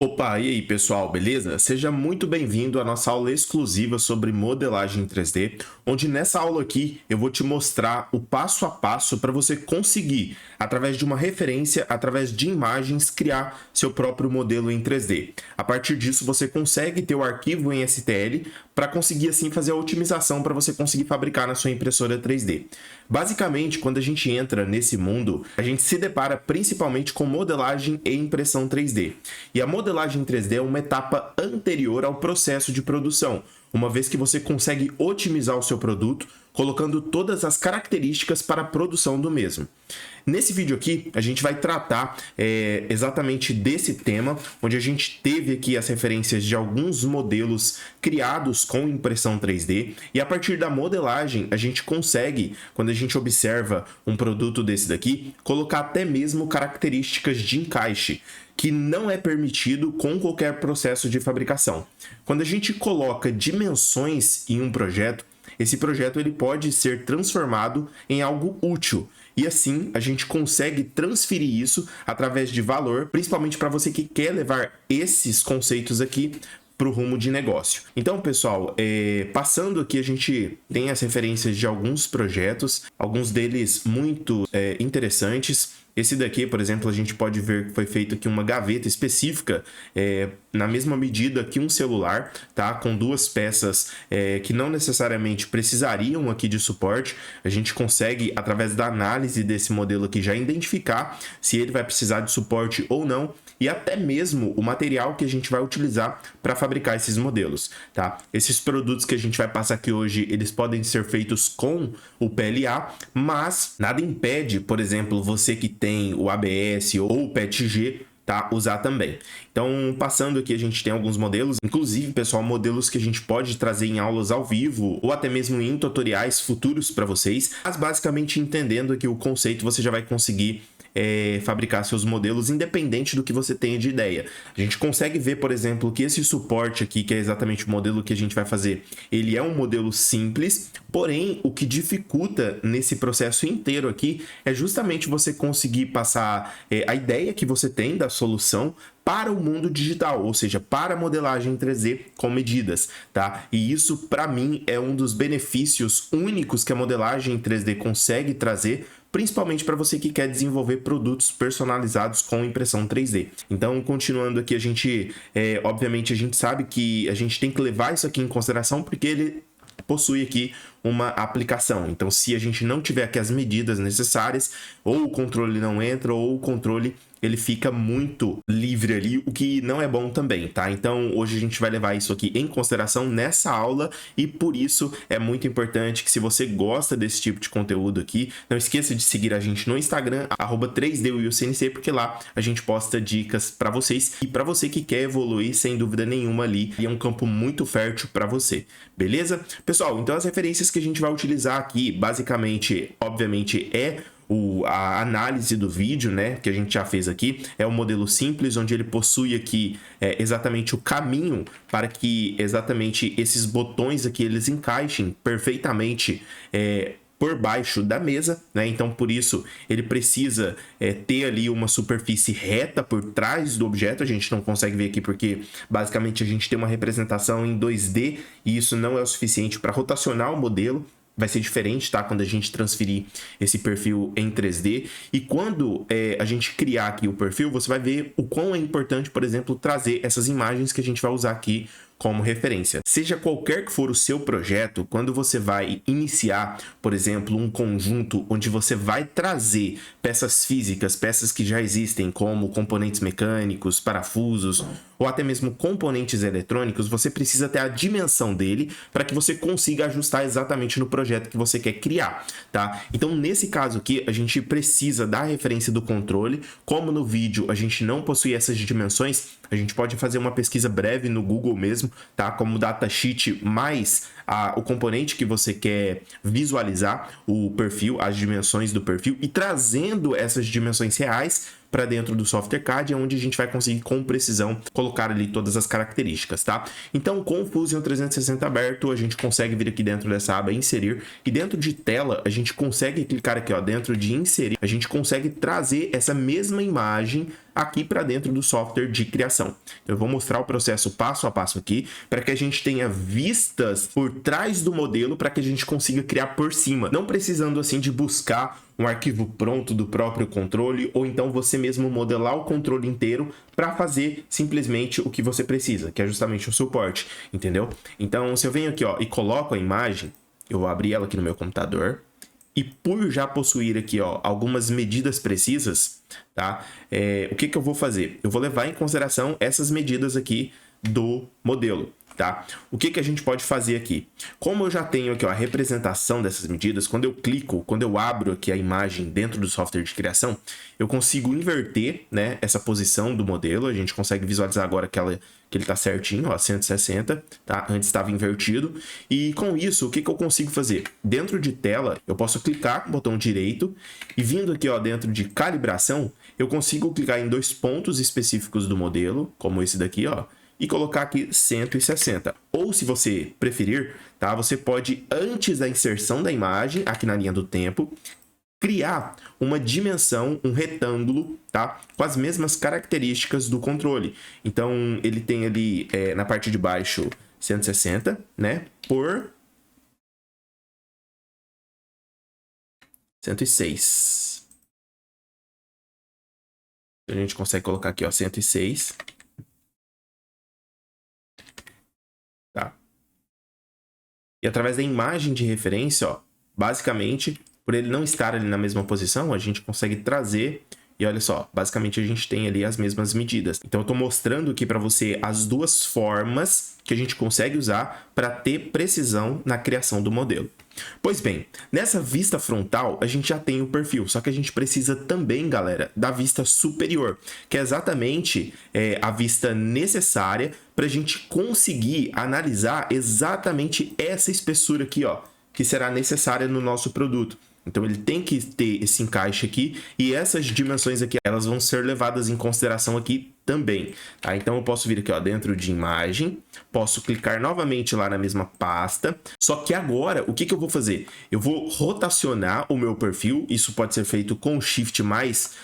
Opa, e aí pessoal, beleza? Seja muito bem-vindo à nossa aula exclusiva sobre modelagem 3D, onde nessa aula aqui eu vou te mostrar o passo a passo para você conseguir, através de uma referência, através de imagens, criar seu próprio modelo em 3D. A partir disso você consegue ter o arquivo em STL para conseguir assim fazer a otimização para você conseguir fabricar na sua impressora 3D. Basicamente, quando a gente entra nesse mundo, a gente se depara principalmente com modelagem e impressão 3D. E a modelagem 3D é uma etapa anterior ao processo de produção, uma vez que você consegue otimizar o seu produto, colocando todas as características para a produção do mesmo. Nesse vídeo aqui, a gente vai tratar exatamente desse tema, onde a gente teve aqui as referências de alguns modelos criados com impressão 3D, e a partir da modelagem, a gente consegue, quando a gente observa um produto desse daqui, colocar até mesmo características de encaixe, que não é permitido com qualquer processo de fabricação. Quando a gente coloca dimensões em um projeto, esse projeto ele pode ser transformado em algo útil. E assim a gente consegue transferir isso através de valor, principalmente para você que quer levar esses conceitos aqui para o rumo de negócio. Então, pessoal, passando aqui, a gente tem as referências de alguns projetos, alguns deles muito interessantes. Esse daqui, por exemplo, a gente pode ver que foi feito aqui uma gaveta específica, na mesma medida que um celular, tá? Com duas peças que não necessariamente precisariam aqui de suporte. A gente consegue, através da análise desse modelo aqui, já identificar se ele vai precisar de suporte ou não, e até mesmo o material que a gente vai utilizar para fabricar esses modelos, tá? Esses produtos que a gente vai passar aqui hoje, eles podem ser feitos com o PLA, mas nada impede, por exemplo, você que tem o ABS ou o PETG, tá? Usar também. Então, passando aqui, a gente tem alguns modelos, inclusive, pessoal, modelos que a gente pode trazer em aulas ao vivo ou até mesmo em tutoriais futuros para vocês, mas basicamente entendendo aqui o conceito, você já vai conseguir fabricar seus modelos independente do que você tenha de ideia. A gente consegue ver, por exemplo, que esse suporte aqui, que é exatamente o modelo que a gente vai fazer, ele é um modelo simples, porém o que dificulta nesse processo inteiro aqui é justamente você conseguir passar a ideia que você tem da solução para o mundo digital, ou seja, para a modelagem 3D com medidas, tá? E isso, para mim, é um dos benefícios únicos que a modelagem 3D consegue trazer, principalmente para você que quer desenvolver produtos personalizados com impressão 3D. Então, continuando aqui, a gente, obviamente, a gente sabe que a gente tem que levar isso aqui em consideração, porque ele possui aqui uma aplicação. Então, se a gente não tiver aqui as medidas necessárias, ou o controle não entra, ou o controle ele fica muito livre ali, o que não é bom também, tá? Então, hoje a gente vai levar isso aqui em consideração nessa aula, e por isso é muito importante que, se você gosta desse tipo de conteúdo aqui, não esqueça de seguir a gente no Instagram, @3DWilCNC, porque lá a gente posta dicas para vocês, e para você que quer evoluir, sem dúvida nenhuma ali, é um campo muito fértil para você, beleza? Pessoal, então as referências que a gente vai utilizar aqui, basicamente, obviamente, a análise do vídeo, né, que a gente já fez aqui, é um modelo simples, onde ele possui aqui exatamente o caminho para que exatamente esses botões aqui, eles encaixem perfeitamente por baixo da mesa, né? Então, por isso, ele precisa ter ali uma superfície reta por trás do objeto. A gente não consegue ver aqui porque, basicamente, a gente tem uma representação em 2D e isso não é o suficiente para rotacionar o modelo. Vai ser diferente, tá? Quando a gente transferir esse perfil em 3D. E quando a gente criar aqui o perfil, você vai ver o quão é importante, por exemplo, trazer essas imagens que a gente vai usar aqui como referência. Seja qualquer que for o seu projeto, quando você vai iniciar, por exemplo, um conjunto onde você vai trazer peças físicas, peças que já existem, como componentes mecânicos, parafusos, ou até mesmo componentes eletrônicos, você precisa ter a dimensão dele para que você consiga ajustar exatamente no projeto que você quer criar, tá? Então, nesse caso aqui, a gente precisa da referência do controle. Como no vídeo a gente não possui essas dimensões, a gente pode fazer uma pesquisa breve no Google mesmo, tá? Como datasheet mais o componente que você quer visualizar, o perfil, as dimensões do perfil, e trazendo essas dimensões reais para dentro do software CAD, é onde a gente vai conseguir com precisão colocar ali todas as características, tá? Então, com o Fusion 360 aberto, a gente consegue vir aqui dentro dessa aba inserir, e dentro de tela, a gente consegue clicar aqui, ó, dentro de inserir, a gente consegue trazer essa mesma imagem aqui para dentro do software de criação. Eu vou mostrar o processo passo a passo aqui, para que a gente tenha vistas por trás do modelo, para que a gente consiga criar por cima, não precisando assim de buscar um arquivo pronto do próprio controle, ou então você mesmo modelar o controle inteiro para fazer simplesmente o que você precisa, que é justamente o suporte, entendeu? Então, se eu venho aqui, ó, e coloco a imagem, eu vou abrir ela aqui no meu computador, e por já possuir aqui, ó, algumas medidas precisas, tá? O que eu vou fazer? Eu vou levar em consideração essas medidas aqui do modelo, tá? O que a gente pode fazer aqui? Como eu já tenho aqui, ó, a representação dessas medidas, quando eu clico, quando eu abro aqui a imagem dentro do software de criação, eu consigo inverter, né, essa posição do modelo. A gente consegue visualizar agora que ele tá certinho, ó, 160, tá? Antes estava invertido. E com isso, o que eu consigo fazer? Dentro de tela, eu posso clicar com o botão direito e vindo aqui, ó, dentro de calibração, eu consigo clicar em 2 pontos específicos do modelo, como esse daqui, ó, e colocar aqui 160. Ou se você preferir, tá? Você pode, antes da inserção da imagem, aqui na linha do tempo, criar uma dimensão, um retângulo, tá? Com as mesmas características do controle. Então, ele tem ali, na parte de baixo, 160, né? Por 106. A gente consegue colocar aqui, ó, 106. Tá? E através da imagem de referência, ó, basicamente, por ele não estar ali na mesma posição, a gente consegue trazer. E olha só, basicamente a gente tem ali as mesmas medidas. Então eu estou mostrando aqui para você as duas formas que a gente consegue usar para ter precisão na criação do modelo. Pois bem, nessa vista frontal a gente já tem o perfil, só que a gente precisa também, galera, da vista superior, que é exatamente a vista necessária para a gente conseguir analisar exatamente essa espessura aqui, ó, que será necessária no nosso produto. Então ele tem que ter esse encaixe aqui, e essas dimensões aqui, elas vão ser levadas em consideração aqui também, tá? Então eu posso vir aqui, ó, dentro de imagem, posso clicar novamente lá na mesma pasta, só que agora o que eu vou fazer? Eu vou rotacionar o meu perfil. Isso pode ser feito com o Shift mais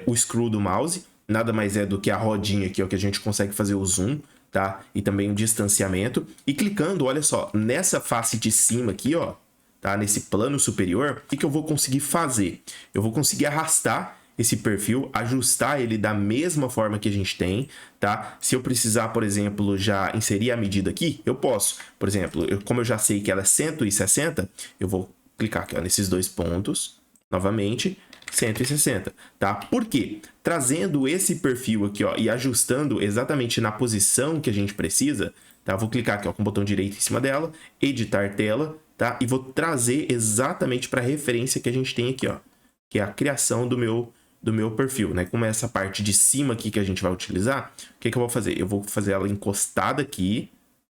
o scroll do mouse, nada mais é do que a rodinha aqui, ó, que a gente consegue fazer o zoom, tá? E também o distanciamento, e clicando, olha só, nessa face de cima aqui, ó, tá? Nesse plano superior, o que eu vou conseguir fazer? Eu vou conseguir arrastar esse perfil, ajustar ele da mesma forma que a gente tem, tá? Se eu precisar, por exemplo, já inserir a medida aqui, eu posso. Por exemplo, como eu já sei que ela é 160, eu vou clicar aqui, ó, nesses 2 pontos, novamente, 160, tá? Por quê? Trazendo esse perfil aqui, ó, e ajustando exatamente na posição que a gente precisa, tá? Vou clicar aqui, ó, com o botão direito em cima dela, editar tela, tá? E vou trazer exatamente para a referência que a gente tem aqui, ó, que é a criação do meu perfil, né? Como é essa parte de cima aqui que a gente vai utilizar, o que eu vou fazer? Eu vou fazer ela encostada aqui,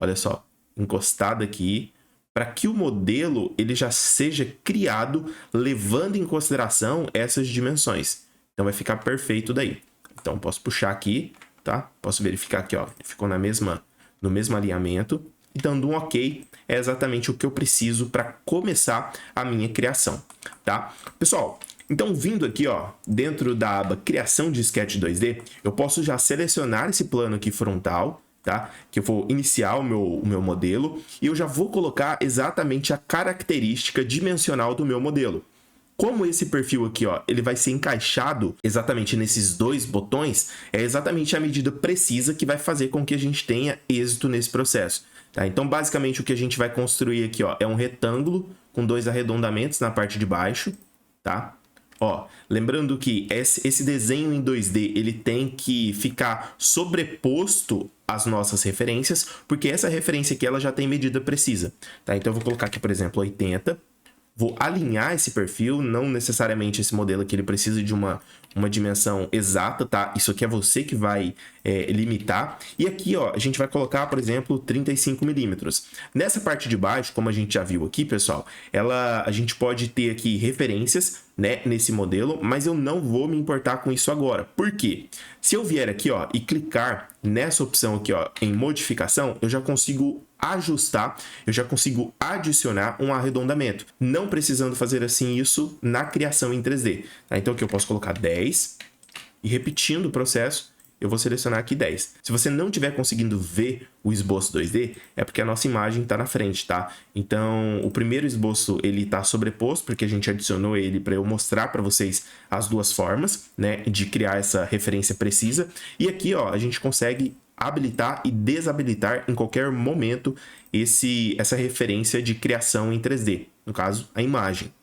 olha só, encostada aqui, para que o modelo ele já seja criado levando em consideração essas dimensões. Então vai ficar perfeito daí. Então posso puxar aqui, tá? Posso verificar aqui, ó, ficou no mesmo alinhamento. E dando um OK, é exatamente o que eu preciso para começar a minha criação, tá? Pessoal, então vindo aqui, ó, dentro da aba Criação de Sketch 2D, eu posso já selecionar esse plano aqui frontal, tá? Que eu vou iniciar o meu modelo, e eu já vou colocar exatamente a característica dimensional do meu modelo. Como esse perfil aqui, ó, ele vai ser encaixado exatamente nesses 2 botões, é exatamente a medida precisa que vai fazer com que a gente tenha êxito nesse processo. Tá? Então, basicamente, o que a gente vai construir aqui, ó, é um retângulo com 2 arredondamentos na parte de baixo, tá? Ó, lembrando que esse desenho em 2D, ele tem que ficar sobreposto às nossas referências, porque essa referência aqui, ela já tem medida precisa, tá? Então, eu vou colocar aqui, por exemplo, 80. Vou alinhar esse perfil, não necessariamente esse modelo aqui, ele precisa de uma dimensão exata, tá? Isso aqui é você que vai limitar. E aqui, ó, a gente vai colocar, por exemplo, 35 milímetros. Nessa parte de baixo, como a gente já viu aqui, pessoal, a gente pode ter aqui referências né, nesse modelo, mas eu não vou me importar com isso agora. Por quê? Se eu vier aqui, ó, e clicar nessa opção aqui, ó, em modificação, eu já consigo ajustar, eu já consigo adicionar um arredondamento, não precisando fazer assim isso na criação em 3D. Tá? Então aqui eu posso colocar 10 e repetindo o processo, eu vou selecionar aqui 10. Se você não estiver conseguindo ver o esboço 2D, é porque a nossa imagem está na frente, tá? Então, o primeiro esboço, ele está sobreposto, porque a gente adicionou ele para eu mostrar para vocês as duas formas, né, de criar essa referência precisa. E aqui, ó, a gente consegue habilitar e desabilitar em qualquer momento essa referência de criação em 3D, no caso, a imagem.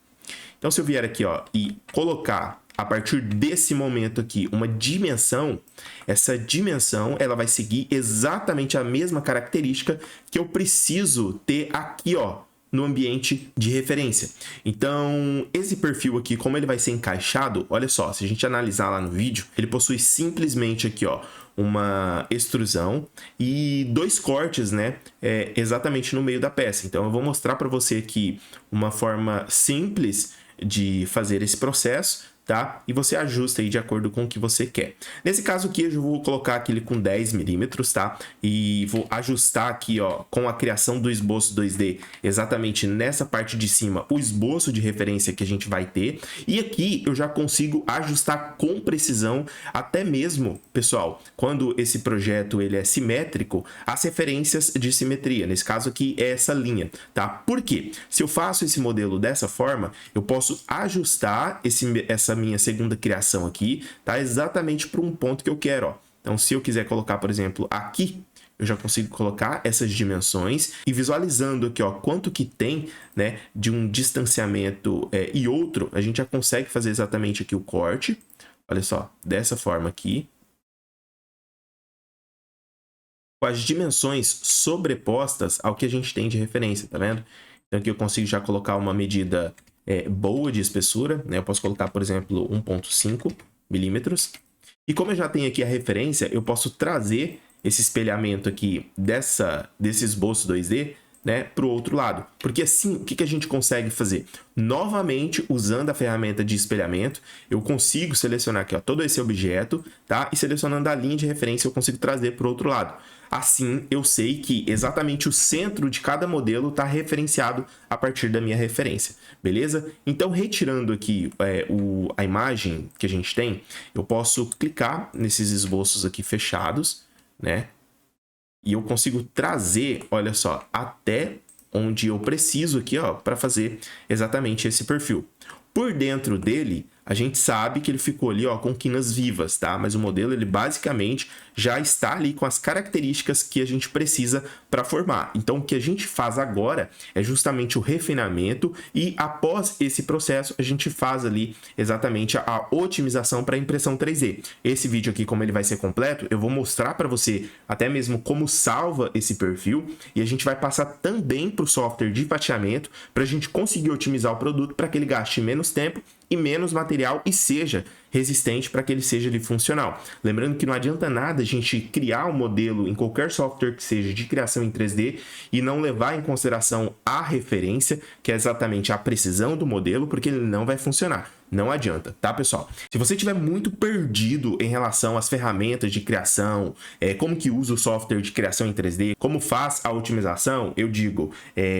Então, se eu vier aqui, ó, e colocar a partir desse momento aqui uma dimensão, essa dimensão ela vai seguir exatamente a mesma característica que eu preciso ter aqui, ó, no ambiente de referência. Então, esse perfil aqui, como ele vai ser encaixado, olha só, se a gente analisar lá no vídeo, ele possui simplesmente aqui, ó, uma extrusão e dois cortes, né, exatamente no meio da peça. Então, eu vou mostrar para você aqui uma forma simples de fazer esse processo, tá? E você ajusta aí de acordo com o que você quer. Nesse caso aqui, eu vou colocar aquele com 10 milímetros, tá? E vou ajustar aqui, ó, com a criação do esboço 2D, exatamente nessa parte de cima, o esboço de referência que a gente vai ter. E aqui eu já consigo ajustar com precisão, até mesmo, pessoal, quando esse projeto ele é simétrico, as referências de simetria. Nesse caso aqui é essa linha, tá? Por quê? Se eu faço esse modelo dessa forma, eu posso ajustar essa minha segunda criação aqui, tá? Exatamente para um ponto que eu quero, ó. Então, se eu quiser colocar, por exemplo, aqui, eu já consigo colocar essas dimensões e visualizando aqui, ó, quanto que tem, né, de um distanciamento e outro, a gente já consegue fazer exatamente aqui o corte. Olha só, dessa forma aqui. Com as dimensões sobrepostas ao que a gente tem de referência, tá vendo? Então, aqui eu consigo já colocar uma medida boa de espessura, né? Eu posso colocar, por exemplo, 1,5 milímetros. E como eu já tenho aqui a referência, eu posso trazer esse espelhamento aqui desse esboço 2D, né, para o outro lado. Porque assim, o que a gente consegue fazer? Novamente, usando a ferramenta de espelhamento, eu consigo selecionar aqui, ó, todo esse objeto, tá? E selecionando a linha de referência, eu consigo trazer para o outro lado. Assim, eu sei que exatamente o centro de cada modelo está referenciado a partir da minha referência, beleza? Então, retirando aqui a imagem que a gente tem, eu posso clicar nesses esboços aqui fechados, né? E eu consigo trazer, olha só, até onde eu preciso aqui, ó, para fazer exatamente esse perfil. Por dentro dele, a gente sabe que ele ficou ali, ó, com quinas vivas, tá? Mas o modelo, ele basicamente já está ali com as características que a gente precisa para formar. Então, o que a gente faz agora é justamente o refinamento e após esse processo, a gente faz ali exatamente a otimização para impressão 3D. Esse vídeo aqui, como ele vai ser completo, eu vou mostrar para você até mesmo como salva esse perfil e a gente vai passar também para o software de fatiamento para a gente conseguir otimizar o produto para que ele gaste menos tempo e menos material e seja resistente para que ele seja ali funcional. Lembrando que não adianta nada a gente criar um modelo em qualquer software que seja de criação em 3D e não levar em consideração a referência, que é exatamente a precisão do modelo, porque ele não vai funcionar. Não adianta, tá, pessoal? Se você estiver muito perdido em relação às ferramentas de criação, como que usa o software de criação em 3D, como faz a otimização, eu digo,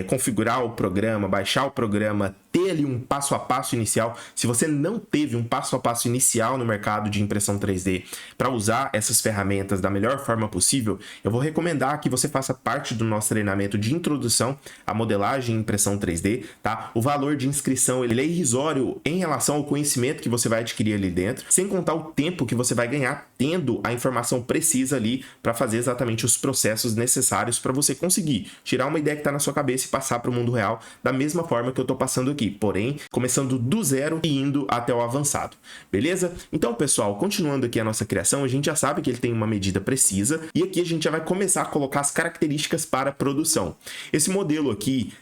configurar o programa, baixar o programa, ter ali um passo a passo inicial. Se você não teve um passo a passo inicial no mercado de impressão 3D para usar essas ferramentas da melhor forma possível, eu vou recomendar que você faça parte do nosso treinamento de introdução à modelagem e impressão 3D, tá? O valor de inscrição ele é irrisório em relação ao conhecimento que você vai adquirir ali dentro, sem contar o tempo que você vai ganhar tendo a informação precisa ali para fazer exatamente os processos necessários para você conseguir tirar uma ideia que está na sua cabeça e passar para o mundo real da mesma forma que eu estou passando aqui, porém começando do zero e indo até o avançado, beleza? Então, pessoal, continuando aqui a nossa criação, a gente já sabe que ele tem uma medida precisa e aqui a gente já vai começar a colocar as características para a produção. Esse modelo aqui,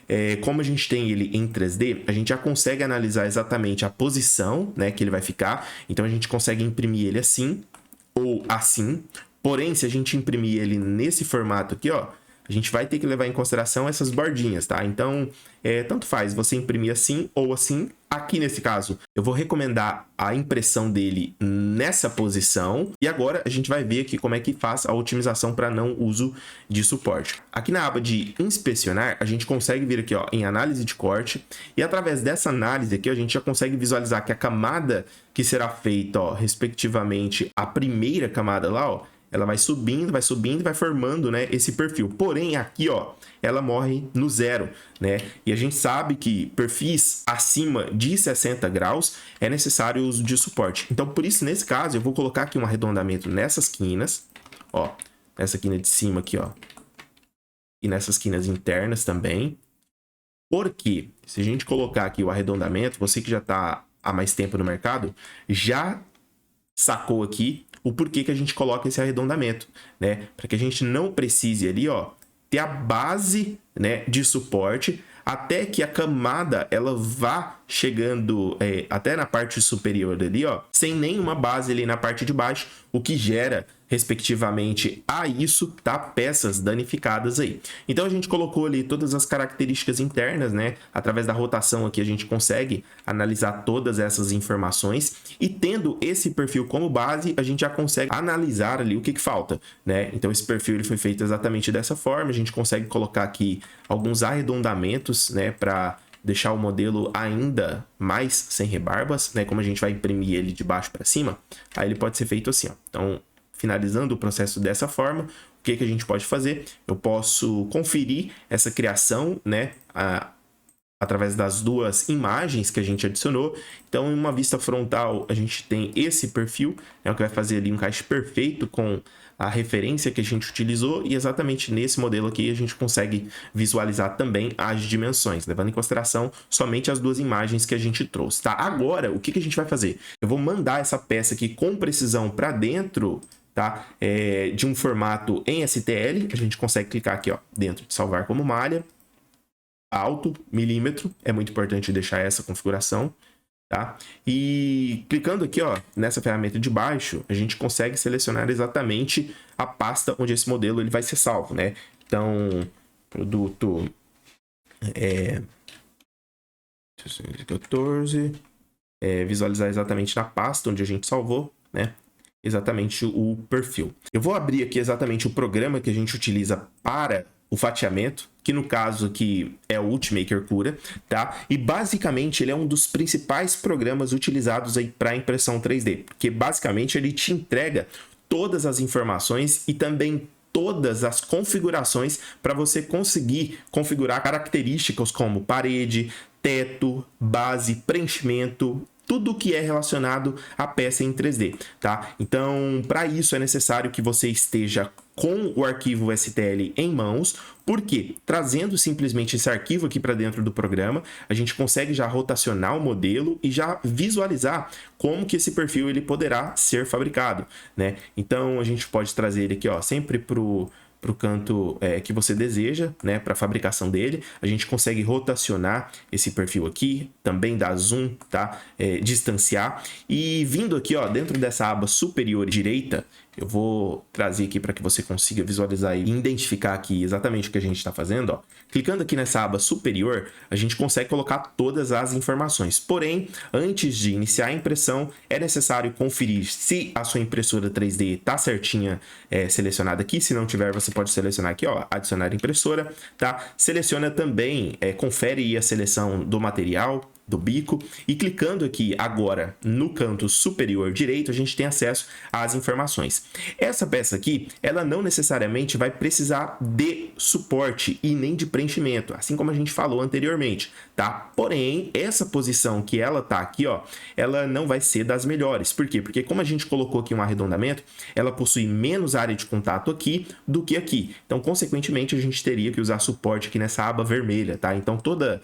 como a gente tem ele em 3D, a gente já consegue analisar exatamente a posição, né, que ele vai ficar. Então a gente consegue imprimir ele assim ou assim. Porém, se a gente imprimir ele nesse formato aqui, ó, a gente vai ter que levar em consideração essas bordinhas, tá? Então, tanto faz você imprimir assim ou assim, Aqui nesse caso, eu vou recomendar a impressão dele nessa posição. E agora a gente vai ver aqui como é que faz a otimização para não uso de suporte. Aqui na aba de inspecionar, a gente consegue vir aqui ó, em análise de corte. E através dessa análise aqui, a gente já consegue visualizar que a camada que será feita, ó, respectivamente, a primeira camada lá, ó, ela vai subindo e vai formando, né, esse perfil. Porém, aqui, ó, ela morre no zero, né? E a gente sabe que perfis acima de 60 graus é necessário o uso de suporte. Então, por isso, nesse caso, eu vou colocar aqui um arredondamento nessas quinas, ó, nessa quina de cima aqui, ó, e nessas quinas internas também. Porque se a gente colocar aqui o arredondamento, você que já está há mais tempo no mercado, já sacou aqui o porquê que a gente coloca esse arredondamento, né? Para que a gente não precise ali, ó, ter a base, né, de suporte até que a camada ela vá chegando até na parte superior ali, ó, sem nenhuma base ali na parte de baixo, o que gera, respectivamente, a isso, tá? Peças danificadas aí. Então a gente colocou ali todas as características internas, né? Através da rotação aqui a gente consegue analisar todas essas informações e tendo esse perfil como base, a gente já consegue analisar ali o que falta, né? Então esse perfil ele foi feito exatamente dessa forma, a gente consegue colocar aqui alguns arredondamentos, né, para deixar o modelo ainda mais sem rebarbas, né? Como a gente vai imprimir ele de baixo para cima, aí ele pode ser feito assim, ó. Então, finalizando o processo dessa forma, o que a gente pode fazer? Eu posso conferir essa criação, né, através das duas imagens que a gente adicionou. Então, em uma vista frontal, a gente tem esse perfil, né, o que vai fazer ali um encaixe perfeito com a referência que a gente utilizou, e exatamente nesse modelo aqui a gente consegue visualizar também as dimensões, levando em consideração somente as duas imagens que a gente trouxe, tá? Agora, o que a gente vai fazer? Eu vou mandar essa peça aqui com precisão para dentro, tá? De um formato em STL, a gente consegue clicar aqui, ó, dentro de salvar como malha, alto, milímetro, é muito importante deixar essa configuração, tá? E clicando aqui, ó, nessa ferramenta de baixo, a gente consegue selecionar exatamente a pasta onde esse modelo ele vai ser salvo, né? Então, produto 14, visualizar exatamente na pasta onde a gente salvou, né? Exatamente o perfil. Eu vou abrir aqui exatamente o programa que a gente utiliza para o fatiamento, que no caso aqui é o Ultimaker Cura, tá? E basicamente ele é um dos principais programas utilizados aí para impressão 3D, porque basicamente ele te entrega todas as informações e também todas as configurações para você conseguir configurar características como parede, teto, base, preenchimento, tudo que é relacionado à peça em 3D, tá? Então, para isso é necessário que você esteja com o arquivo STL em mãos, porque trazendo simplesmente esse arquivo aqui para dentro do programa, a gente consegue já rotacionar o modelo e já visualizar como que esse perfil ele poderá ser fabricado, né? Então, a gente pode trazer ele aqui, ó, sempre para o canto que você deseja, né, para a fabricação dele. A gente consegue rotacionar esse perfil aqui, também dar zoom, tá? Distanciar. E vindo aqui, ó, dentro dessa aba superior direita, eu vou trazer aqui para que você consiga visualizar e identificar aqui exatamente o que a gente está fazendo, ó. Clicando aqui nessa aba superior, a gente consegue colocar todas as informações. Porém, antes de iniciar a impressão, é necessário conferir se a sua impressora 3D está certinha selecionada aqui. Se não tiver, você pode selecionar aqui, ó, adicionar impressora, tá? Seleciona também, confere a seleção do material, do bico, e clicando aqui agora no canto superior direito, a gente tem acesso às informações. Essa peça aqui, ela não necessariamente vai precisar de suporte e nem de preenchimento, assim como a gente falou anteriormente, tá? Porém, essa posição que ela tá aqui, ó, ela não vai ser das melhores. Por quê? Porque como a gente colocou aqui um arredondamento, ela possui menos área de contato aqui do que aqui. Então, consequentemente, a gente teria que usar suporte aqui nessa aba vermelha, tá? Então, toda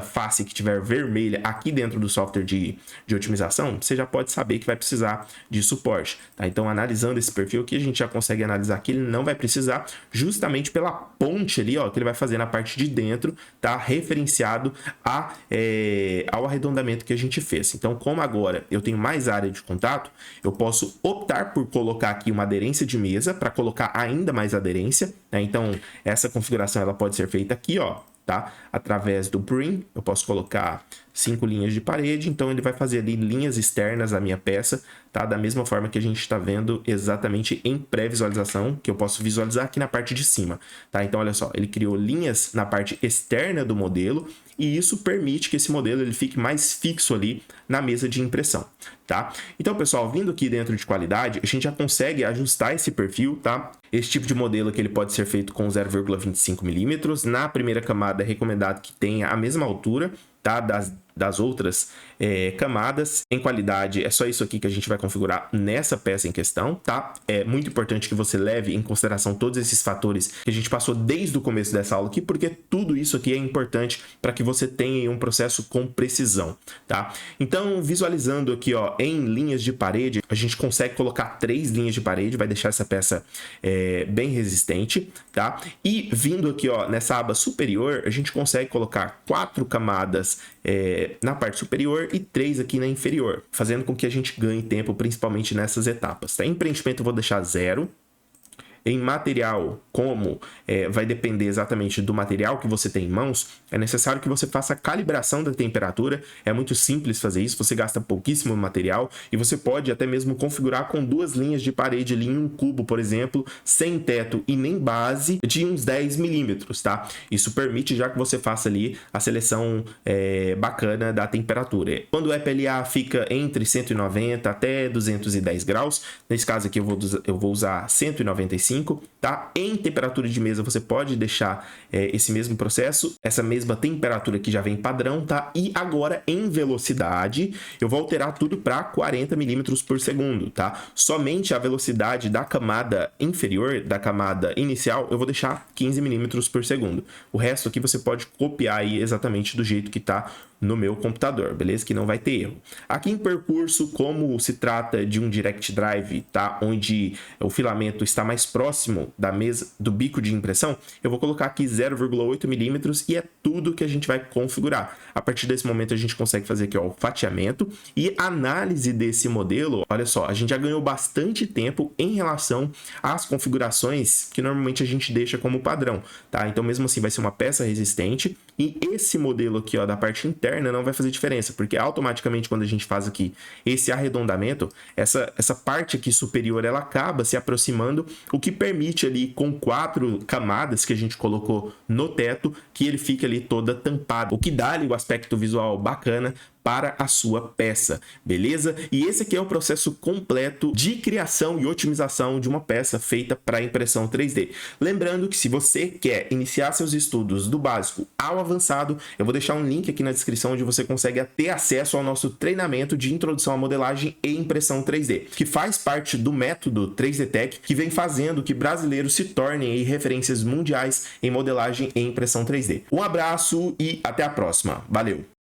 face que tiver vermelha aqui dentro do software de otimização, você já pode saber que vai precisar de suporte, tá? Então, analisando esse perfil aqui, a gente já consegue analisar que ele não vai precisar, justamente pela ponte ali, ó, que ele vai fazer na parte de dentro, tá? Referenciado ao arredondamento que a gente fez. Então, como agora eu tenho mais área de contato, eu posso optar por colocar aqui uma aderência de mesa para colocar ainda mais aderência, né? Então, essa configuração ela pode ser feita aqui, ó, tá? Através do Bring, eu posso colocar 5 linhas de parede, então ele vai fazer ali linhas externas à minha peça, tá? Da mesma forma que a gente está vendo exatamente em pré-visualização, que eu posso visualizar aqui na parte de cima, tá? Então, olha só, ele criou linhas na parte externa do modelo e isso permite que esse modelo ele fique mais fixo ali na mesa de impressão, tá? Então, pessoal, vindo aqui dentro de qualidade, a gente já consegue ajustar esse perfil, tá? Esse tipo de modelo que ele pode ser feito com 0,25 milímetros. Na primeira camada é recomendado que tenha a mesma altura, tá? Das outras camadas. Em qualidade, é só isso aqui que a gente vai configurar nessa peça em questão, tá? É muito importante que você leve em consideração todos esses fatores que a gente passou desde o começo dessa aula aqui, porque tudo isso aqui é importante para que você tenha um processo com precisão, tá? Então, visualizando aqui, ó, em linhas de parede, a gente consegue colocar 3 linhas de parede, vai deixar essa peça bem resistente, tá? E vindo aqui, ó, nessa aba superior, a gente consegue colocar 4 camadas na parte superior e 3 aqui na inferior, fazendo com que a gente ganhe tempo, principalmente nessas etapas, tá? Em preenchimento eu vou deixar 0. Em material, como vai depender exatamente do material que você tem em mãos, é necessário que você faça a calibração da temperatura. É muito simples fazer isso, você gasta pouquíssimo material e você pode até mesmo configurar com 2 linhas de parede ali em um cubo, por exemplo, sem teto e nem base, de uns 10 milímetros, tá? Isso permite já que você faça ali a seleção bacana da temperatura. Quando o EPLA fica entre 190 até 210 graus, nesse caso aqui eu vou usar 195, tá? Em temperatura de mesa você pode deixar esse mesmo processo, essa mesma temperatura que já vem padrão, tá? E agora em velocidade eu vou alterar tudo para 40 milímetros por segundo, tá? Somente a velocidade da camada inferior, da camada inicial, eu vou deixar 15 milímetros por segundo. O resto aqui você pode copiar aí exatamente do jeito que tá no meu computador, beleza? Que não vai ter erro. Aqui em percurso, como se trata de um direct drive, tá? Onde o filamento está mais próximo da mesa, do bico de impressão, eu vou colocar aqui 0,8 milímetros e é tudo que a gente vai configurar. A partir desse momento a gente consegue fazer aqui, ó, o fatiamento e análise desse modelo. Olha só, a gente já ganhou bastante tempo em relação às configurações que normalmente a gente deixa como padrão, tá? Então mesmo assim vai ser uma peça resistente e esse modelo aqui, ó, da parte interna não vai fazer diferença, porque automaticamente quando a gente faz aqui esse arredondamento, essa parte aqui superior ela acaba se aproximando, o que permite ali com 4 camadas que a gente colocou no teto, que ele fica ali toda tampada, o que dá ali o aspecto visual bacana para a sua peça, beleza? E esse aqui é o processo completo de criação e otimização de uma peça feita para impressão 3D. Lembrando que se você quer iniciar seus estudos do básico ao avançado, eu vou deixar um link aqui na descrição onde você consegue ter acesso ao nosso treinamento de introdução à modelagem e impressão 3D, que faz parte do método 3D Tech, que vem fazendo que brasileiros se tornem aí referências mundiais em modelagem e impressão 3D. Um abraço e até a próxima. Valeu!